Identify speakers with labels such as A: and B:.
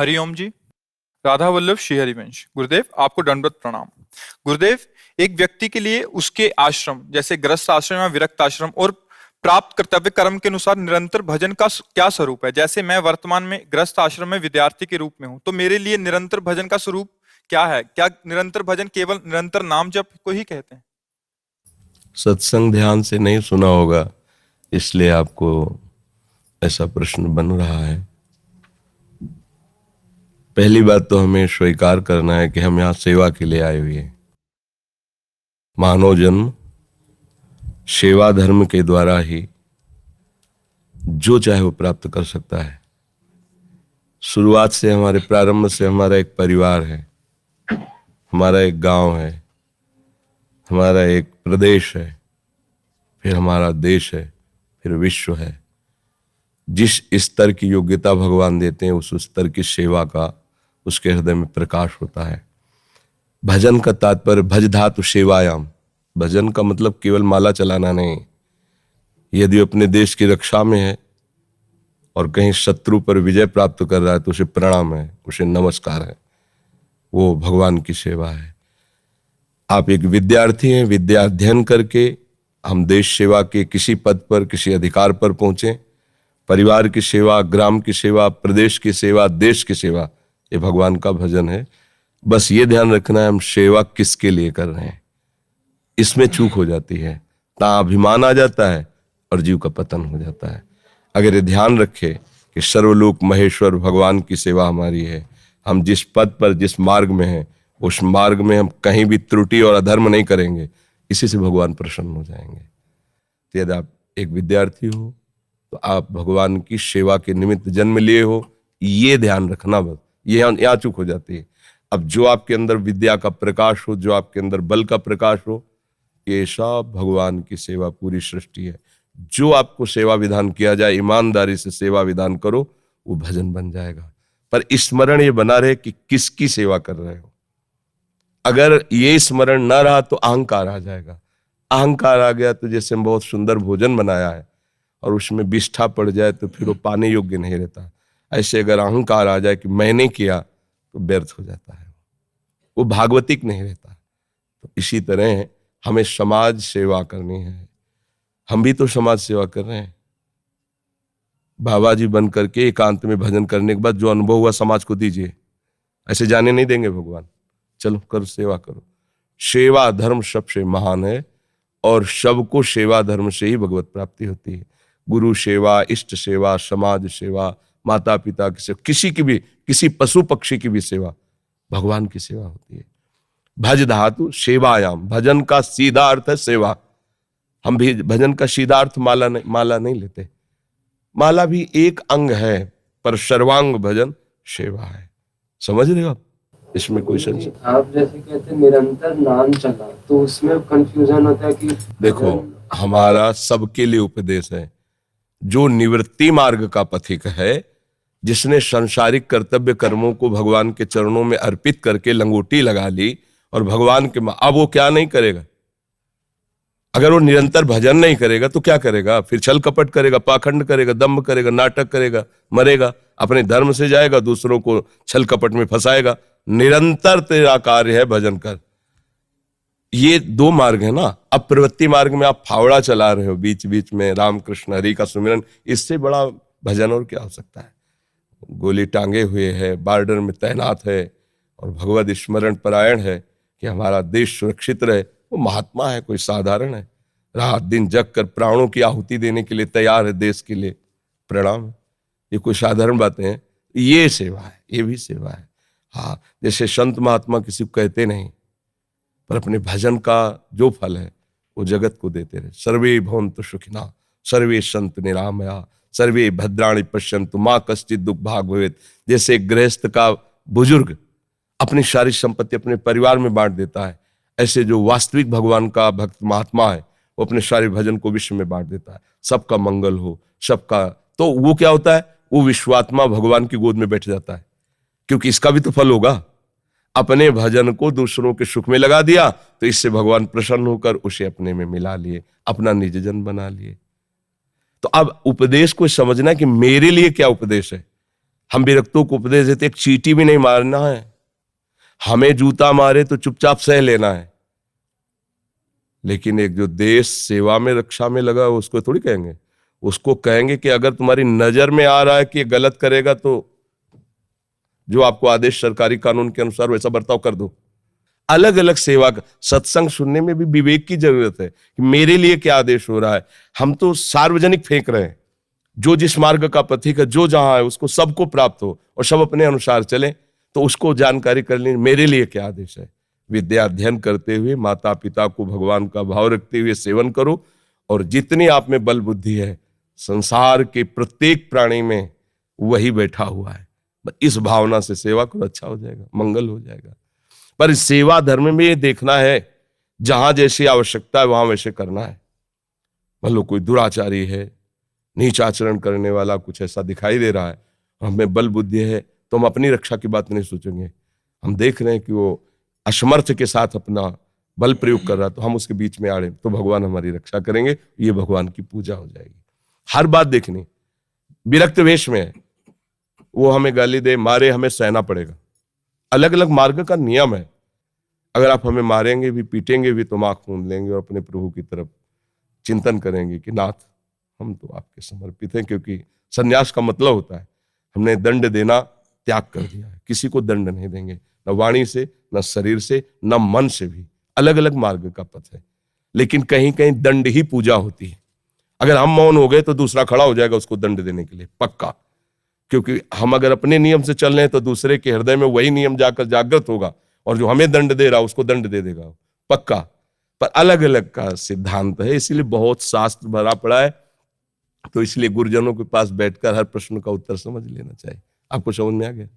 A: हरिओम जी। राधा वल्लभ श्री हरिवंश। गुरुदेव आपको दंडवत प्रणाम। गुरुदेव, एक व्यक्ति के लिए उसके आश्रम जैसे गृहस्थ आश्रम या विरक्त आश्रम और प्राप्त कर्तव्य कर्म के अनुसार निरंतर भजन का क्या स्वरूप है? जैसे मैं वर्तमान में गृहस्थ आश्रम में विद्यार्थी के रूप में हूं, तो मेरे लिए निरंतर भजन का स्वरूप क्या है? क्या निरंतर भजन केवल निरंतर नाम जप को ही कहते हैं?
B: सत्संग ध्यान से नहीं सुना होगा, इसलिए आपको ऐसा प्रश्न बन रहा है। पहली बात तो हमें स्वीकार करना है कि हम यहां सेवा के लिए आए हुए हैं। मानव जन्म सेवा धर्म के द्वारा ही जो चाहे वो प्राप्त कर सकता है। शुरुआत से हमारे प्रारंभ से हमारा एक परिवार है, हमारा एक गांव है, हमारा एक प्रदेश है, फिर हमारा देश है, फिर विश्व है। जिस स्तर की योग्यता भगवान देते हैं उस स्तर की सेवा का उसके हृदय में प्रकाश होता है। भजन का तात्पर्य भज धातु सेवायाम। भजन का मतलब केवल माला चलाना नहीं। यदि अपने देश की रक्षा में है और कहीं शत्रु पर विजय प्राप्त कर रहा है तो उसे प्रणाम है, उसे नमस्कार है, वो भगवान की सेवा है। आप एक विद्यार्थी हैं, विद्या अध्ययन करके हम देश सेवा के किसी पद पर किसी अधिकार पर पहुंचे। परिवार की सेवा, ग्राम की सेवा, प्रदेश की सेवा, देश की सेवा, ये भगवान का भजन है। बस ये ध्यान रखना है हम सेवा किसके लिए कर रहे हैं। इसमें चूक हो जाती है, ता अभिमान आ जाता है और जीव का पतन हो जाता है। अगर ये ध्यान रखे कि सर्वलोक महेश्वर भगवान की सेवा हमारी है, हम जिस पद पर जिस मार्ग में हैं उस मार्ग में हम कहीं भी त्रुटि और अधर्म नहीं करेंगे, इसी से भगवान प्रसन्न हो जाएंगे। तो यदि आप एक विद्यार्थी हो तो आप भगवान की सेवा के निमित्त जन्म लिए हो, ये ध्यान रखना। बस ये यहाँ चूक हो जाती है। अब जो आपके अंदर विद्या का प्रकाश हो, जो आपके अंदर बल का प्रकाश हो, ये सब भगवान की सेवा पूरी सृष्टि है। जो आपको सेवा विधान किया जाए, ईमानदारी से सेवा विधान करो, वो भजन बन जाएगा। पर स्मरण ये बना रहे कि किसकी सेवा कर रहे हो। अगर ये स्मरण ना रहा तो अहंकार आ जाएगा। अहंकार आ गया तो जैसे हम बहुत सुंदर भोजन बनाया है और उसमें विष्ठा पड़ जाए तो फिर वो पाने योग्य नहीं रहता। ऐसे अगर अहंकार आ जाए कि मैंने किया तो व्यर्थ हो जाता है, वो भागवतिक नहीं रहता। तो इसी तरह हमें समाज सेवा करनी है। हम भी तो समाज सेवा कर रहे हैं। बाबा जी बन करके एकांत में भजन करने के बाद जो अनुभव हुआ समाज को दीजिए। ऐसे जाने नहीं देंगे भगवान। चलो करो, सेवा करो। सेवा धर्म सबसे महान है और सबको सेवा धर्म से ही भगवत प्राप्ति होती है। गुरु सेवा, इष्ट सेवा, समाज सेवा, माता पिता की सेवा, किसी की भी, किसी पशु पक्षी की भी सेवा भगवान की सेवा होती है। भज धातु सेवायाम। भजन का सीधा अर्थ है सेवा। हम भी भजन का सीधा अर्थ माला नहीं लेते। माला भी एक अंग है, पर सर्वांग भजन सेवा है। समझ रहे हो आप? इसमें कोई संशय?
C: आप जैसे कहते निरंतर नाम चला, तो उसमें कंफ्यूजन होता है कि
B: देखो, हमारा सबके लिए उपदेश है। जो निवृत्ति मार्ग का पथिक है, जिसने संसारिक कर्तव्य कर्मों को भगवान के चरणों में अर्पित करके लंगोटी लगा ली और भगवान के, अब वो क्या नहीं करेगा? अगर वो निरंतर भजन नहीं करेगा तो क्या करेगा? फिर छल कपट करेगा, पाखंड करेगा, दम्भ करेगा, नाटक करेगा, मरेगा, अपने धर्म से जाएगा, दूसरों को छल कपट में फंसाएगा। निरंतर तेरा कार्य है भजन कर। ये दो मार्ग है ना। अब प्रवृत्ति मार्ग में आप फावड़ा चला रहे हो, बीच बीच में राम कृष्ण हरि का सुमिरन, इससे बड़ा भजन और क्या हो सकता है? गोली टांगे हुए है, बॉर्डर में तैनात है और भगवत स्मरण परायण है कि हमारा देश सुरक्षित रहे। वो महात्मा है, कोई साधारण है। रात दिन जग कर प्राणों की आहुति देने के लिए तैयार है देश के लिए। प्रणाम। ये कोई साधारण बातें हैं? ये सेवा है, ये भी सेवा है। हाँ, जैसे संत महात्मा किसी को कहते नहीं, पर अपने भजन का जो फल है वो जगत को देते रहे। सर्वे भवन्तु सुखिनः, सर्वे सन्तु निरामया, सर्वे भद्राणि पश्यन्तु मा कश्चित् दुःख भाग् भवेत्। जैसे गृहस्थ का बुजुर्ग अपनी सारी संपत्ति अपने परिवार में बांट देता है, ऐसे जो वास्तविक भगवान का भक्त महात्मा है वो अपने सारे भजन को विश्व में बांट देता है। सबका मंगल हो, सबका। तो वो क्या होता है? वो विश्वात्मा भगवान की गोद में बैठ जाता है, क्योंकि इसका भी तो फल होगा। अपने भजन को दूसरों के सुख में लगा दिया तो इससे भगवान प्रसन्न होकर उसे अपने में मिला लिए, अपना निज जन बना लिए। तो अब उपदेश को समझना कि मेरे लिए क्या उपदेश है। हम विरक्तों को उपदेश देते एक चींटी भी नहीं मारना है, हमें जूता मारे तो चुपचाप सह लेना है। लेकिन एक जो देश सेवा में रक्षा में लगा है उसको थोड़ी कहेंगे, उसको कहेंगे कि अगर तुम्हारी नजर में आ रहा है कि ये गलत करेगा तो जो आपको आदेश सरकारी कानून के अनुसार वैसा बर्ताव कर दो। अलग अलग सेवा का सत्संग सुनने में भी विवेक की जरूरत है कि मेरे लिए क्या आदेश हो रहा है। हम तो सार्वजनिक फेंक रहे हैं, जो जिस मार्ग का पथिक है, जो जहां है उसको सबको प्राप्त हो और सब अपने अनुसार चले, तो उसको जानकारी कर लें मेरे लिए क्या आदेश है। विद्या अध्ययन करते हुए माता पिता को भगवान का भाव रखते हुए सेवन करो, और जितनी आप में बल बुद्धि है संसार के प्रत्येक प्राणी में वही बैठा हुआ है। इस भावना से सेवा करो, अच्छा हो जाएगा, मंगल हो जाएगा। पर सेवा धर्म में ये देखना है जहां जैसी आवश्यकता है वहां वैसे करना है। मान लो कोई दुराचारी है, नीच आचरण करने वाला कुछ ऐसा दिखाई दे रहा है, हमें बल बुद्धि है तो हम अपनी रक्षा की बात नहीं सोचेंगे। हम देख रहे हैं कि वो असमर्थ के साथ अपना बल प्रयोग कर रहा है, तो हम उसके बीच में आड़े तो भगवान हमारी रक्षा करेंगे, ये भगवान की पूजा हो जाएगी। हर बात देखनी, विरक्त वेश में है वो हमें गाली दे मारे हमें सहना पड़ेगा। अलग अलग मार्ग का नियम है। अगर आप हमें मारेंगे भी पीटेंगे भी तो हम आंख मूंद लेंगे और अपने प्रभु की तरफ चिंतन करेंगे कि नाथ हम तो आपके समर्पित हैं, क्योंकि सन्यास का मतलब होता है हमने दंड देना त्याग कर दिया है। किसी को दंड नहीं देंगे, न वाणी से, न शरीर से, न मन से भी। अलग अलग मार्ग का पथ है, लेकिन कहीं कहीं दंड ही पूजा होती है। अगर हम मौन हो गए तो दूसरा खड़ा हो जाएगा उसको दंड देने के लिए, पक्का। क्योंकि हम अगर अपने नियम से चल रहे हैं तो दूसरे के हृदय में वही नियम जाकर जागृत होगा और जो हमें दंड दे रहा उसको दंड दे देगा, पक्का। पर अलग अलग का सिद्धांत है, इसलिए बहुत शास्त्र भरा पड़ा है। तो इसलिए गुरुजनों के पास बैठकर हर प्रश्न का उत्तर समझ लेना चाहिए। आपको समझ में आ गया?